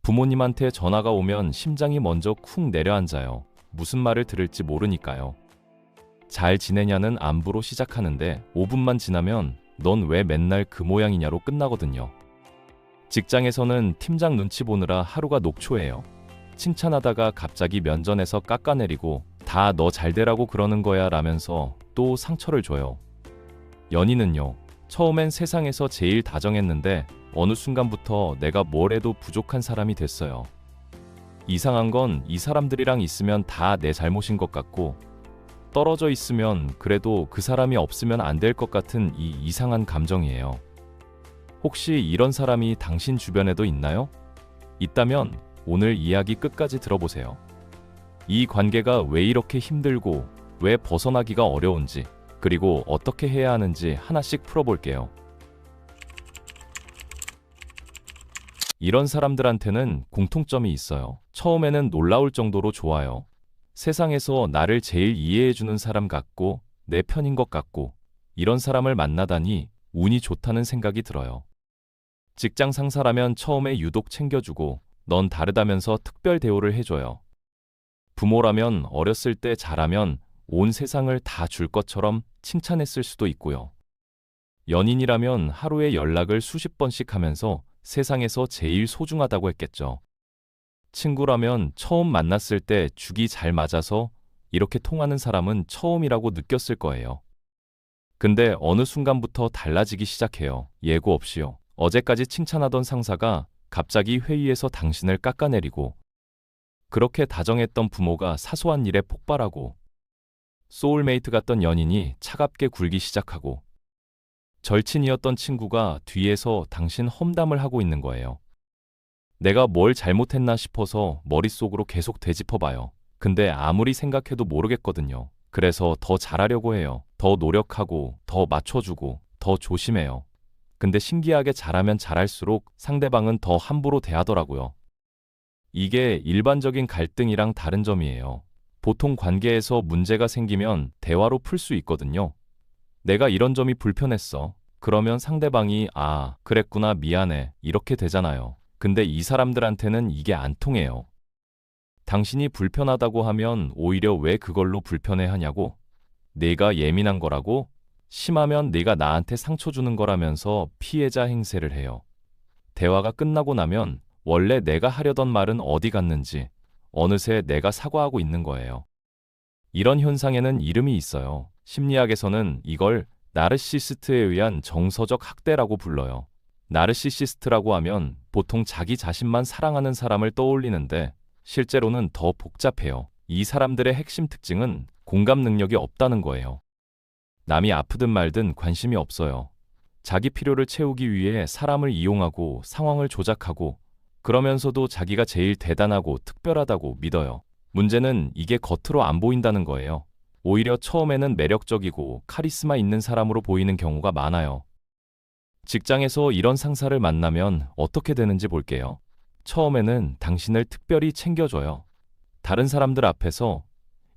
부모님한테 전화가 오면 심장이 먼저 쿵 내려앉아요. 무슨 말을 들을지 모르니까요. 잘 지내냐는 안부로 시작하는데 5분만 지나면 넌 왜 맨날 그 모양이냐로 끝나거든요. 직장에서는 팀장 눈치 보느라 하루가 녹초예요. 칭찬하다가 갑자기 면전에서 깎아내리고 다 너 잘되라고 그러는 거야 라면서 또 상처를 줘요. 연인은요. 처음엔 세상에서 제일 다정했는데 어느 순간부터 내가 뭘 해도 부족한 사람이 됐어요. 이상한 건 이 사람들이랑 있으면 다 내 잘못인 것 같고 떨어져 있으면 그래도 그 사람이 없으면 안 될 것 같은 이 이상한 감정이에요. 혹시 이런 사람이 당신 주변에도 있나요? 있다면 오늘 이야기 끝까지 들어보세요. 이 관계가 왜 이렇게 힘들고 왜 벗어나기가 어려운지 그리고 어떻게 해야 하는지 하나씩 풀어볼게요. 이런 사람들한테는 공통점이 있어요. 처음에는 놀라울 정도로 좋아요. 세상에서 나를 제일 이해해주는 사람 같고 내 편인 것 같고 이런 사람을 만나다니 운이 좋다는 생각이 들어요. 직장 상사라면 처음에 유독 챙겨주고 넌 다르다면서 특별 대우를 해줘요. 부모라면 어렸을 때 잘하면 온 세상을 다 줄 것처럼 칭찬했을 수도 있고요. 연인이라면 하루에 연락을 수십 번씩 하면서 세상에서 제일 소중하다고 했겠죠. 친구라면 처음 만났을 때 죽이 잘 맞아서 이렇게 통하는 사람은 처음이라고 느꼈을 거예요. 근데 어느 순간부터 달라지기 시작해요. 예고 없이요. 어제까지 칭찬하던 상사가 갑자기 회의에서 당신을 깎아내리고 그렇게 다정했던 부모가 사소한 일에 폭발하고 소울메이트 같던 연인이 차갑게 굴기 시작하고 절친이었던 친구가 뒤에서 당신 험담을 하고 있는 거예요. 내가 뭘 잘못했나 싶어서 머릿속으로 계속 되짚어봐요. 근데 아무리 생각해도 모르겠거든요. 그래서 더 잘하려고 해요. 더 노력하고, 더 맞춰주고, 더 조심해요. 근데 신기하게 잘하면 잘할수록 상대방은 더 함부로 대하더라고요. 이게 일반적인 갈등이랑 다른 점이에요. 보통 관계에서 문제가 생기면 대화로 풀 수 있거든요. 내가 이런 점이 불편했어. 그러면 상대방이 아, 그랬구나, 미안해. 이렇게 되잖아요. 근데 이 사람들한테는 이게 안 통해요. 당신이 불편하다고 하면 오히려 왜 그걸로 불편해하냐고? 내가 예민한 거라고? 심하면 내가 나한테 상처 주는 거라면서 피해자 행세를 해요. 대화가 끝나고 나면 원래 내가 하려던 말은 어디 갔는지 어느새 내가 사과하고 있는 거예요. 이런 현상에는 이름이 있어요. 심리학에서는 이걸 나르시시스트에 의한 정서적 학대라고 불러요. 나르시시스트라고 하면 보통 자기 자신만 사랑하는 사람을 떠올리는데 실제로는 더 복잡해요. 이 사람들의 핵심 특징은 공감 능력이 없다는 거예요. 남이 아프든 말든 관심이 없어요. 자기 필요를 채우기 위해 사람을 이용하고 상황을 조작하고 그러면서도 자기가 제일 대단하고 특별하다고 믿어요. 문제는 이게 겉으로 안 보인다는 거예요. 오히려 처음에는 매력적이고 카리스마 있는 사람으로 보이는 경우가 많아요. 직장에서 이런 상사를 만나면 어떻게 되는지 볼게요. 처음에는 당신을 특별히 챙겨줘요. 다른 사람들 앞에서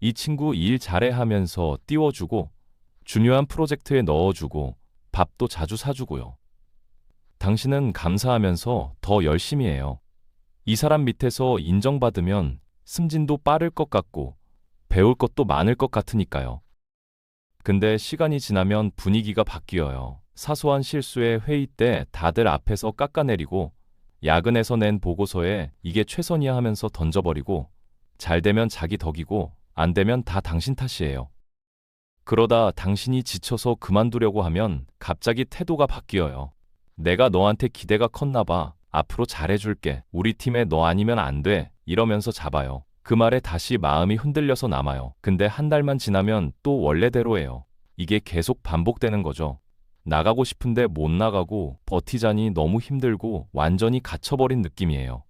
이 친구 일 잘해 하면서 띄워주고 중요한 프로젝트에 넣어주고 밥도 자주 사주고요. 당신은 감사하면서 더 열심히 해요. 이 사람 밑에서 인정받으면 승진도 빠를 것 같고 배울 것도 많을 것 같으니까요. 근데 시간이 지나면 분위기가 바뀌어요. 사소한 실수에 회의 때 다들 앞에서 깎아내리고 야근에서 낸 보고서에 이게 최선이야 하면서 던져버리고 잘 되면 자기 덕이고 안 되면 다 당신 탓이에요. 그러다 당신이 지쳐서 그만두려고 하면 갑자기 태도가 바뀌어요. 내가 너한테 기대가 컸나 봐. 앞으로 잘해줄게. 우리 팀에 너 아니면 안 돼. 이러면서 잡아요. 그 말에 다시 마음이 흔들려서 남아요. 근데 한 달만 지나면 또 원래대로예요. 이게 계속 반복되는 거죠. 나가고 싶은데 못 나가고 버티자니 너무 힘들고 완전히 갇혀버린 느낌이에요.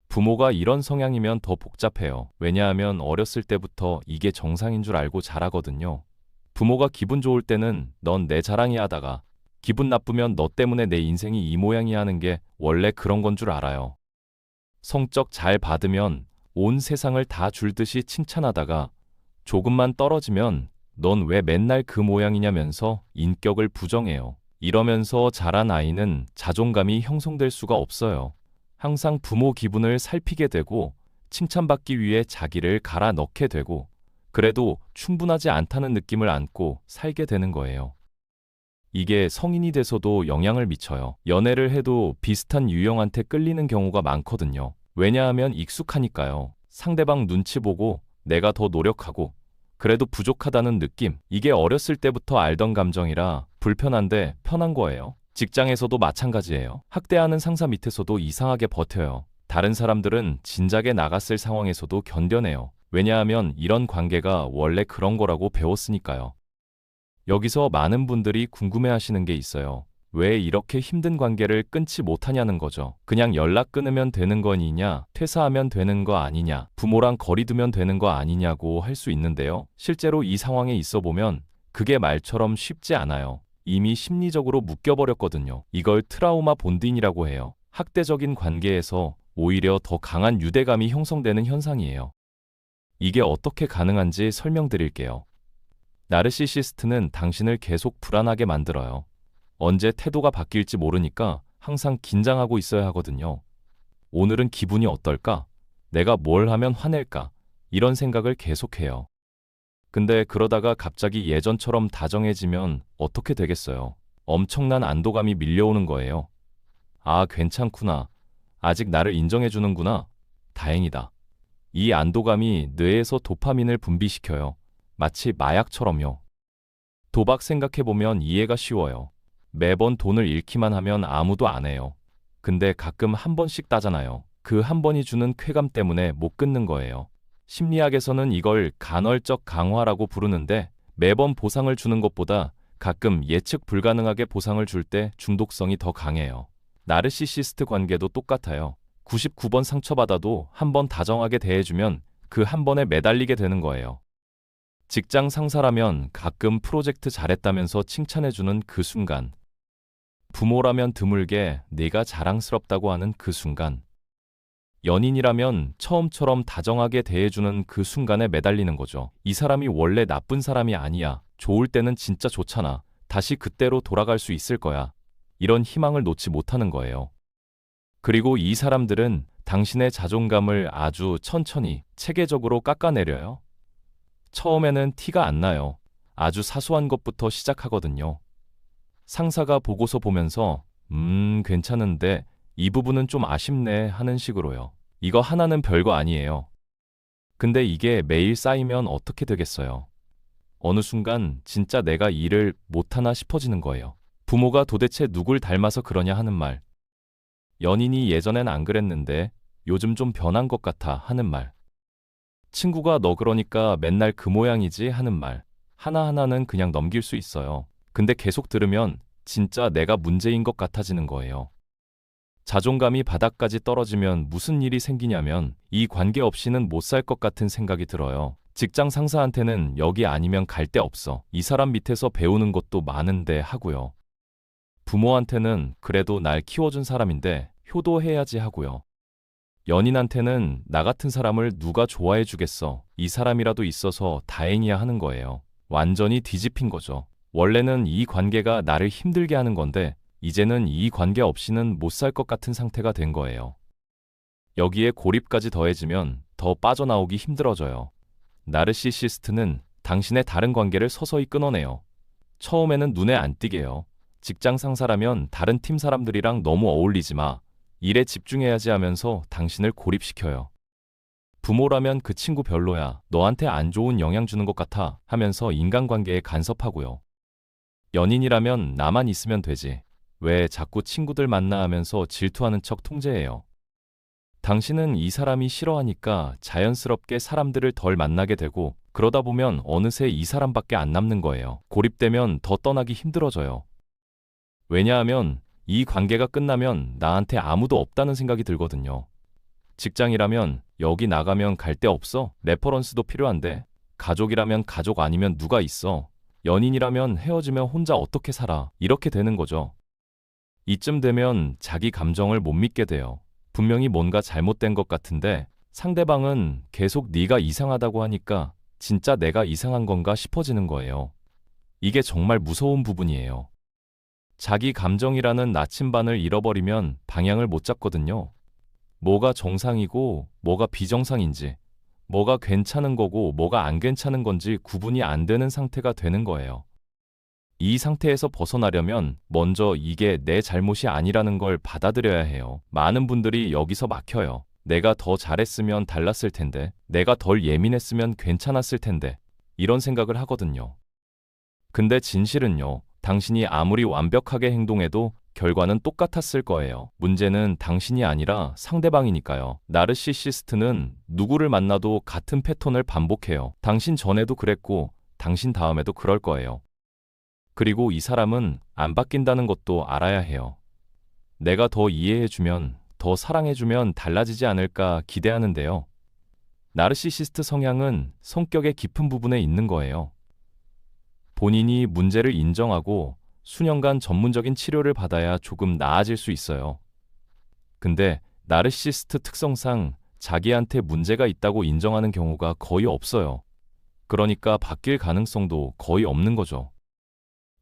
부모가 이런 성향이면 더 복잡해요. 왜냐하면 어렸을 때부터 이게 정상인 줄 알고 자라거든요. 부모가 기분 좋을 때는 넌 내 자랑이야 하다가 기분 나쁘면 너 때문에 내 인생이 이 모양이야 하는 게 원래 그런 건 줄 알아요. 성적 잘 받으면 온 세상을 다 줄 듯이 칭찬하다가 조금만 떨어지면 넌 왜 맨날 그 모양이냐면서 인격을 부정해요. 이러면서 자란 아이는 자존감이 형성될 수가 없어요. 항상 부모 기분을 살피게 되고 칭찬받기 위해 자기를 갈아 넣게 되고 그래도 충분하지 않다는 느낌을 안고 살게 되는 거예요. 이게 성인이 돼서도 영향을 미쳐요. 연애를 해도 비슷한 유형한테 끌리는 경우가 많거든요. 왜냐하면 익숙하니까요. 상대방 눈치 보고 내가 더 노력하고 그래도 부족하다는 느낌. 이게 어렸을 때부터 알던 감정이라 불편한데 편한 거예요. 직장에서도 마찬가지예요. 학대하는 상사 밑에서도 이상하게 버텨요. 다른 사람들은 진작에 나갔을 상황에서도 견뎌내요. 왜냐하면 이런 관계가 원래 그런 거라고 배웠으니까요. 여기서 많은 분들이 궁금해하시는 게 있어요. 왜 이렇게 힘든 관계를 끊지 못하냐는 거죠. 그냥 연락 끊으면 되는 거니냐, 퇴사하면 되는 거 아니냐, 부모랑 거리 두면 되는 거 아니냐고 할 수 있는데요. 실제로 이 상황에 있어 보면 그게 말처럼 쉽지 않아요. 이미 심리적으로 묶여버렸거든요. 이걸 트라우마 본딩이라고 해요. 학대적인 관계에서 오히려 더 강한 유대감이 형성되는 현상이에요. 이게 어떻게 가능한지 설명드릴게요. 나르시시스트는 당신을 계속 불안하게 만들어요. 언제 태도가 바뀔지 모르니까 항상 긴장하고 있어야 하거든요. 오늘은 기분이 어떨까? 내가 뭘 하면 화낼까? 이런 생각을 계속해요. 근데 그러다가 갑자기 예전처럼 다정해지면 어떻게 되겠어요? 엄청난 안도감이 밀려오는 거예요. 아, 괜찮구나. 아직 나를 인정해주는구나. 다행이다. 이 안도감이 뇌에서 도파민을 분비시켜요. 마치 마약처럼요. 도박 생각해보면 이해가 쉬워요. 매번 돈을 잃기만 하면 아무도 안 해요. 근데 가끔 한 번씩 따잖아요. 그 한 번이 주는 쾌감 때문에 못 끊는 거예요. 심리학에서는 이걸 간헐적 강화라고 부르는데 매번 보상을 주는 것보다 가끔 예측 불가능하게 보상을 줄 때 중독성이 더 강해요. 나르시시스트 관계도 똑같아요. 99번 상처받아도 한 번 다정하게 대해주면 그 한 번에 매달리게 되는 거예요. 직장 상사라면 가끔 프로젝트 잘했다면서 칭찬해주는 그 순간, 부모라면 드물게 네가 자랑스럽다고 하는 그 순간, 연인이라면 처음처럼 다정하게 대해주는 그 순간에 매달리는 거죠. 이 사람이 원래 나쁜 사람이 아니야. 좋을 때는 진짜 좋잖아. 다시 그때로 돌아갈 수 있을 거야. 이런 희망을 놓지 못하는 거예요. 그리고 이 사람들은 당신의 자존감을 아주 천천히, 체계적으로 깎아내려요. 처음에는 티가 안 나요. 아주 사소한 것부터 시작하거든요. 상사가 보고서 보면서 괜찮은데 이 부분은 좀 아쉽네 하는 식으로요. 이거 하나는 별거 아니에요. 근데 이게 매일 쌓이면 어떻게 되겠어요? 어느 순간 진짜 내가 일을 못하나 싶어지는 거예요. 부모가 도대체 누굴 닮아서 그러냐 하는 말. 연인이 예전엔 안 그랬는데 요즘 좀 변한 것 같아 하는 말. 친구가 너 그러니까 맨날 그 모양이지 하는 말. 하나하나는 그냥 넘길 수 있어요. 근데 계속 들으면 진짜 내가 문제인 것 같아지는 거예요. 자존감이 바닥까지 떨어지면 무슨 일이 생기냐면 이 관계 없이는 못 살 것 같은 생각이 들어요. 직장 상사한테는 여기 아니면 갈 데 없어. 이 사람 밑에서 배우는 것도 많은데 하고요. 부모한테는 그래도 날 키워준 사람인데 효도해야지 하고요. 연인한테는 나 같은 사람을 누가 좋아해 주겠어. 이 사람이라도 있어서 다행이야 하는 거예요. 완전히 뒤집힌 거죠. 원래는 이 관계가 나를 힘들게 하는 건데 이제는 이 관계 없이는 못 살 것 같은 상태가 된 거예요. 여기에 고립까지 더해지면 더 빠져나오기 힘들어져요. 나르시시스트는 당신의 다른 관계를 서서히 끊어내요. 처음에는 눈에 안 띄게요. 직장 상사라면 다른 팀 사람들이랑 너무 어울리지 마. 일에 집중해야지 하면서 당신을 고립시켜요. 부모라면 그 친구 별로야. 너한테 안 좋은 영향 주는 것 같아 하면서 인간관계에 간섭하고요. 연인이라면 나만 있으면 되지. 왜 자꾸 친구들 만나 하면서 질투하는 척 통제해요. 당신은 이 사람이 싫어하니까 자연스럽게 사람들을 덜 만나게 되고 그러다 보면 어느새 이 사람밖에 안 남는 거예요. 고립되면 더 떠나기 힘들어져요. 왜냐하면 이 관계가 끝나면 나한테 아무도 없다는 생각이 들거든요. 직장이라면 여기 나가면 갈 데 없어? 레퍼런스도 필요한데. 가족이라면 가족 아니면 누가 있어? 연인이라면 헤어지면 혼자 어떻게 살아? 이렇게 되는 거죠. 이쯤 되면 자기 감정을 못 믿게 돼요. 분명히 뭔가 잘못된 것 같은데 상대방은 계속 네가 이상하다고 하니까 진짜 내가 이상한 건가 싶어지는 거예요. 이게 정말 무서운 부분이에요. 자기 감정이라는 나침반을 잃어버리면 방향을 못 잡거든요. 뭐가 정상이고 뭐가 비정상인지, 뭐가 괜찮은 거고 뭐가 안 괜찮은 건지 구분이 안 되는 상태가 되는 거예요. 이 상태에서 벗어나려면 먼저 이게 내 잘못이 아니라는 걸 받아들여야 해요. 많은 분들이 여기서 막혀요. 내가 더 잘했으면 달랐을 텐데, 내가 덜 예민했으면 괜찮았을 텐데, 이런 생각을 하거든요. 근데 진실은요, 당신이 아무리 완벽하게 행동해도 결과는 똑같았을 거예요. 문제는 당신이 아니라 상대방이니까요. 나르시시스트는 누구를 만나도 같은 패턴을 반복해요. 당신 전에도 그랬고, 당신 다음에도 그럴 거예요. 그리고 이 사람은 안 바뀐다는 것도 알아야 해요. 내가 더 이해해주면, 더 사랑해주면 달라지지 않을까 기대하는데요. 나르시시스트 성향은 성격의 깊은 부분에 있는 거예요. 본인이 문제를 인정하고 수년간 전문적인 치료를 받아야 조금 나아질 수 있어요. 근데 나르시시스트 특성상 자기한테 문제가 있다고 인정하는 경우가 거의 없어요. 그러니까 바뀔 가능성도 거의 없는 거죠.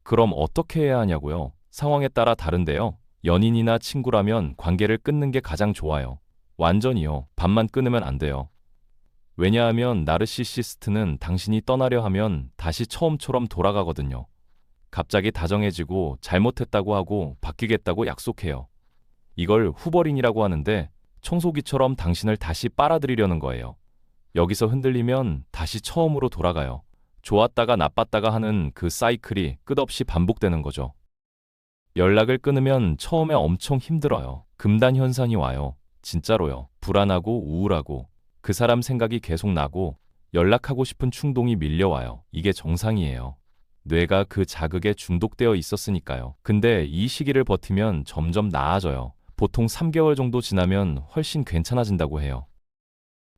그럼 어떻게 해야 하냐고요? 상황에 따라 다른데요. 연인이나 친구라면 관계를 끊는 게 가장 좋아요. 완전히요. 반만 끊으면 안 돼요. 왜냐하면 나르시시스트는 당신이 떠나려 하면 다시 처음처럼 돌아가거든요. 갑자기 다정해지고 잘못했다고 하고 바뀌겠다고 약속해요. 이걸 후버링이라고 하는데 청소기처럼 당신을 다시 빨아들이려는 거예요. 여기서 흔들리면 다시 처음으로 돌아가요. 좋았다가 나빴다가 하는 그 사이클이 끝없이 반복되는 거죠. 연락을 끊으면 처음에 엄청 힘들어요. 금단 현상이 와요. 진짜로요. 불안하고 우울하고 그 사람 생각이 계속 나고 연락하고 싶은 충동이 밀려와요. 이게 정상이에요. 뇌가 그 자극에 중독되어 있었으니까요. 근데 이 시기를 버티면 점점 나아져요. 보통 3개월 정도 지나면 훨씬 괜찮아진다고 해요.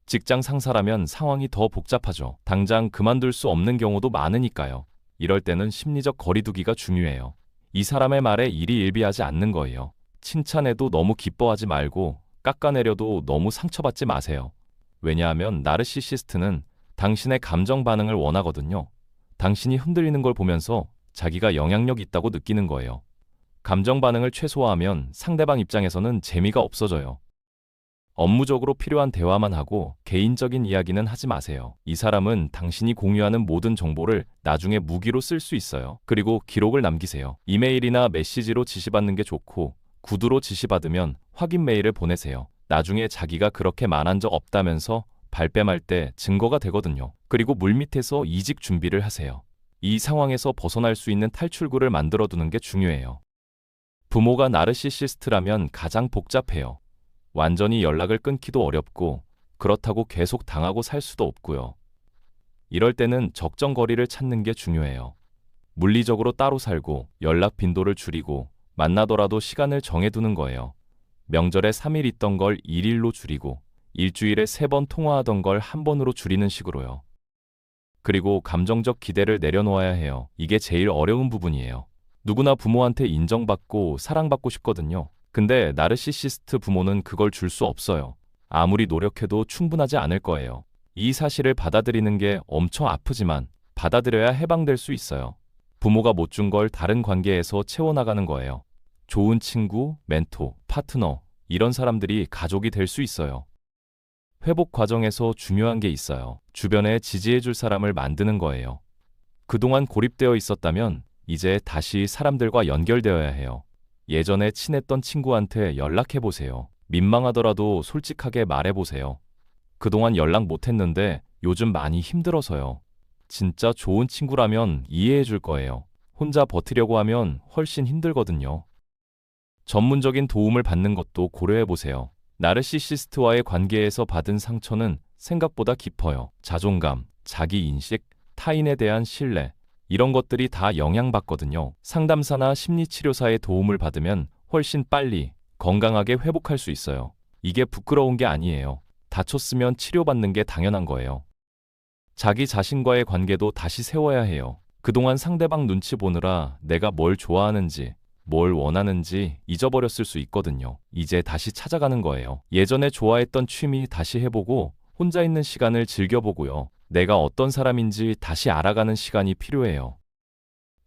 직장 상사라면 상황이 더 복잡하죠. 당장 그만둘 수 없는 경우도 많으니까요. 이럴 때는 심리적 거리두기가 중요해요. 이 사람의 말에 일희일비하지 않는 거예요. 칭찬해도 너무 기뻐하지 말고 깎아내려도 너무 상처받지 마세요. 왜냐하면 나르시시스트는 당신의 감정 반응을 원하거든요. 당신이 흔들리는 걸 보면서 자기가 영향력 있다고 느끼는 거예요. 감정 반응을 최소화하면 상대방 입장에서는 재미가 없어져요. 업무적으로 필요한 대화만 하고 개인적인 이야기는 하지 마세요. 이 사람은 당신이 공유하는 모든 정보를 나중에 무기로 쓸 수 있어요. 그리고 기록을 남기세요. 이메일이나 메시지로 지시받는 게 좋고 구두로 지시받으면 확인 메일을 보내세요. 나중에 자기가 그렇게 말한 적 없다면서 발뺌할 때 증거가 되거든요. 그리고 물밑에서 이직 준비를 하세요. 이 상황에서 벗어날 수 있는 탈출구를 만들어두는 게 중요해요. 부모가 나르시시스트라면 가장 복잡해요. 완전히 연락을 끊기도 어렵고 그렇다고 계속 당하고 살 수도 없고요. 이럴 때는 적정 거리를 찾는 게 중요해요. 물리적으로 따로 살고 연락 빈도를 줄이고 만나더라도 시간을 정해두는 거예요. 명절에 3일 있던 걸 1일로 줄이고 일주일에 3번 통화하던 걸 1번으로 줄이는 식으로요. 그리고 감정적 기대를 내려놓아야 해요. 이게 제일 어려운 부분이에요. 누구나 부모한테 인정받고 사랑받고 싶거든요. 근데 나르시시스트 부모는 그걸 줄 수 없어요. 아무리 노력해도 충분하지 않을 거예요. 이 사실을 받아들이는 게 엄청 아프지만 받아들여야 해방될 수 있어요. 부모가 못 준 걸 다른 관계에서 채워나가는 거예요. 좋은 친구, 멘토, 파트너, 이런 사람들이 가족이 될 수 있어요. 회복 과정에서 중요한 게 있어요. 주변에 지지해줄 사람을 만드는 거예요. 그동안 고립되어 있었다면 이제 다시 사람들과 연결되어야 해요. 예전에 친했던 친구한테 연락해보세요. 민망하더라도 솔직하게 말해보세요. 그동안 연락 못했는데 요즘 많이 힘들어서요. 진짜 좋은 친구라면 이해해줄 거예요. 혼자 버티려고 하면 훨씬 힘들거든요. 전문적인 도움을 받는 것도 고려해보세요. 나르시시스트와의 관계에서 받은 상처는 생각보다 깊어요. 자존감, 자기인식, 타인에 대한 신뢰, 이런 것들이 다 영향받거든요. 상담사나 심리치료사의 도움을 받으면 훨씬 빨리 건강하게 회복할 수 있어요. 이게 부끄러운 게 아니에요. 다쳤으면 치료받는 게 당연한 거예요. 자기 자신과의 관계도 다시 세워야 해요. 그동안 상대방 눈치 보느라 내가 뭘 좋아하는지, 뭘 원하는지 잊어버렸을 수 있거든요. 이제 다시 찾아가는 거예요. 예전에 좋아했던 취미 다시 해보고 혼자 있는 시간을 즐겨보고요. 내가 어떤 사람인지 다시 알아가는 시간이 필요해요.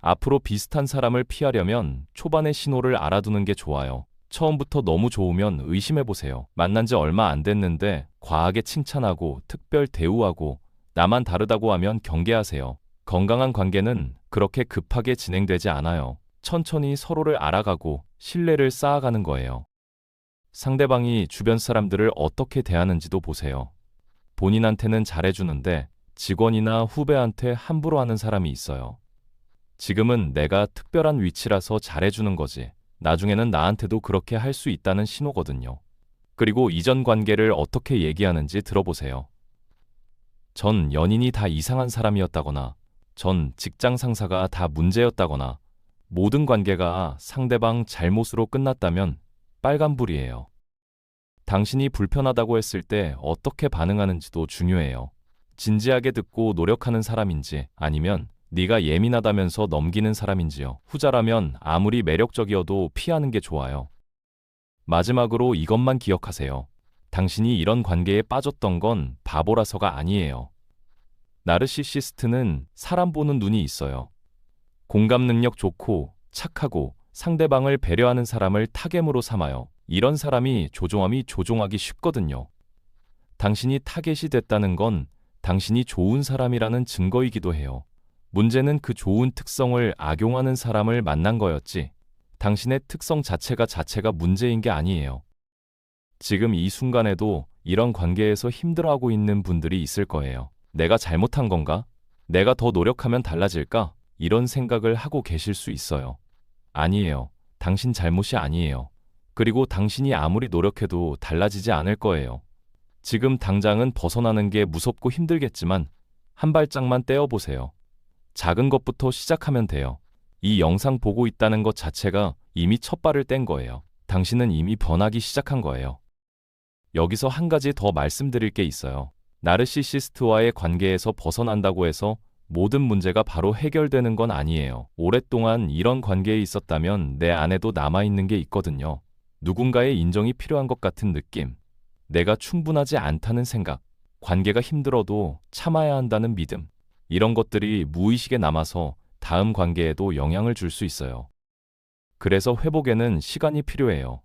앞으로 비슷한 사람을 피하려면 초반의 신호를 알아두는 게 좋아요. 처음부터 너무 좋으면 의심해보세요. 만난 지 얼마 안 됐는데 과하게 칭찬하고 특별 대우하고 나만 다르다고 하면 경계하세요. 건강한 관계는 그렇게 급하게 진행되지 않아요. 천천히 서로를 알아가고 신뢰를 쌓아가는 거예요. 상대방이 주변 사람들을 어떻게 대하는지도 보세요. 본인한테는 잘해주는데 직원이나 후배한테 함부로 하는 사람이 있어요. 지금은 내가 특별한 위치라서 잘해주는 거지. 나중에는 나한테도 그렇게 할 수 있다는 신호거든요. 그리고 이전 관계를 어떻게 얘기하는지 들어보세요. 전 연인이 다 이상한 사람이었다거나, 전 직장 상사가 다 문제였다거나, 모든 관계가 상대방 잘못으로 끝났다면 빨간불이에요. 당신이 불편하다고 했을 때 어떻게 반응하는지도 중요해요. 진지하게 듣고 노력하는 사람인지 아니면 네가 예민하다면서 넘기는 사람인지요. 후자라면 아무리 매력적이어도 피하는 게 좋아요. 마지막으로 이것만 기억하세요. 당신이 이런 관계에 빠졌던 건 바보라서가 아니에요. 나르시시스트는 사람 보는 눈이 있어요. 공감 능력 좋고 착하고 상대방을 배려하는 사람을 타겟으로 삼아요. 이런 사람이 조종하기 쉽거든요. 당신이 타겟이 됐다는 건 당신이 좋은 사람이라는 증거이기도 해요. 문제는 그 좋은 특성을 악용하는 사람을 만난 거였지, 당신의 특성 자체가 문제인 게 아니에요. 지금 이 순간에도 이런 관계에서 힘들어하고 있는 분들이 있을 거예요. 내가 잘못한 건가? 내가 더 노력하면 달라질까? 이런 생각을 하고 계실 수 있어요. 아니에요. 당신 잘못이 아니에요. 그리고 당신이 아무리 노력해도 달라지지 않을 거예요. 지금 당장은 벗어나는 게 무섭고 힘들겠지만 한 발짝만 떼어보세요. 작은 것부터 시작하면 돼요. 이 영상 보고 있다는 것 자체가 이미 첫 발을 뗀 거예요. 당신은 이미 변하기 시작한 거예요. 여기서 한 가지 더 말씀드릴 게 있어요. 나르시시스트와의 관계에서 벗어난다고 해서 모든 문제가 바로 해결되는 건 아니에요. 오랫동안 이런 관계에 있었다면 내 안에도 남아있는 게 있거든요. 누군가의 인정이 필요한 것 같은 느낌, 내가 충분하지 않다는 생각, 관계가 힘들어도 참아야 한다는 믿음, 이런 것들이 무의식에 남아서 다음 관계에도 영향을 줄 수 있어요. 그래서 회복에는 시간이 필요해요.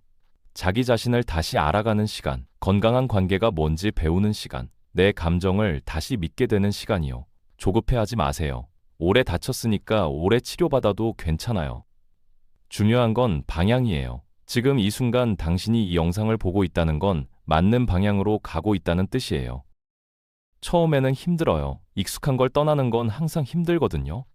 자기 자신을 다시 알아가는 시간, 건강한 관계가 뭔지 배우는 시간, 내 감정을 다시 믿게 되는 시간이요. 조급해하지 마세요. 오래 다쳤으니까 오래 치료받아도 괜찮아요. 중요한 건 방향이에요. 지금 이 순간 당신이 이 영상을 보고 있다는 건 맞는 방향으로 가고 있다는 뜻이에요. 처음에는 힘들어요. 익숙한 걸 떠나는 건 항상 힘들거든요.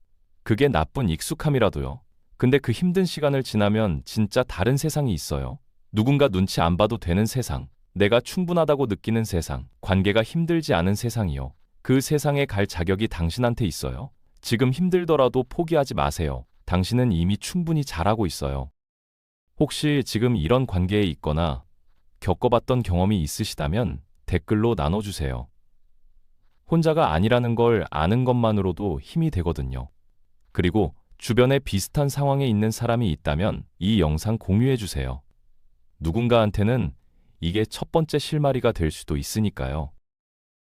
그게 나쁜 익숙함이라도요. 근데 그 힘든 시간을 지나면 진짜 다른 세상이 있어요. 누군가 눈치 안 봐도 되는 세상, 내가 충분하다고 느끼는 세상, 관계가 힘들지 않은 세상이요. 그 세상에 갈 자격이 당신한테 있어요. 지금 힘들더라도 포기하지 마세요. 당신은 이미 충분히 잘하고 있어요. 혹시 지금 이런 관계에 있거나 겪어봤던 경험이 있으시다면 댓글로 나눠주세요. 혼자가 아니라는 걸 아는 것만으로도 힘이 되거든요. 그리고 주변에 비슷한 상황에 있는 사람이 있다면 이 영상 공유해주세요. 누군가한테는 이게 첫 번째 실마리가 될 수도 있으니까요.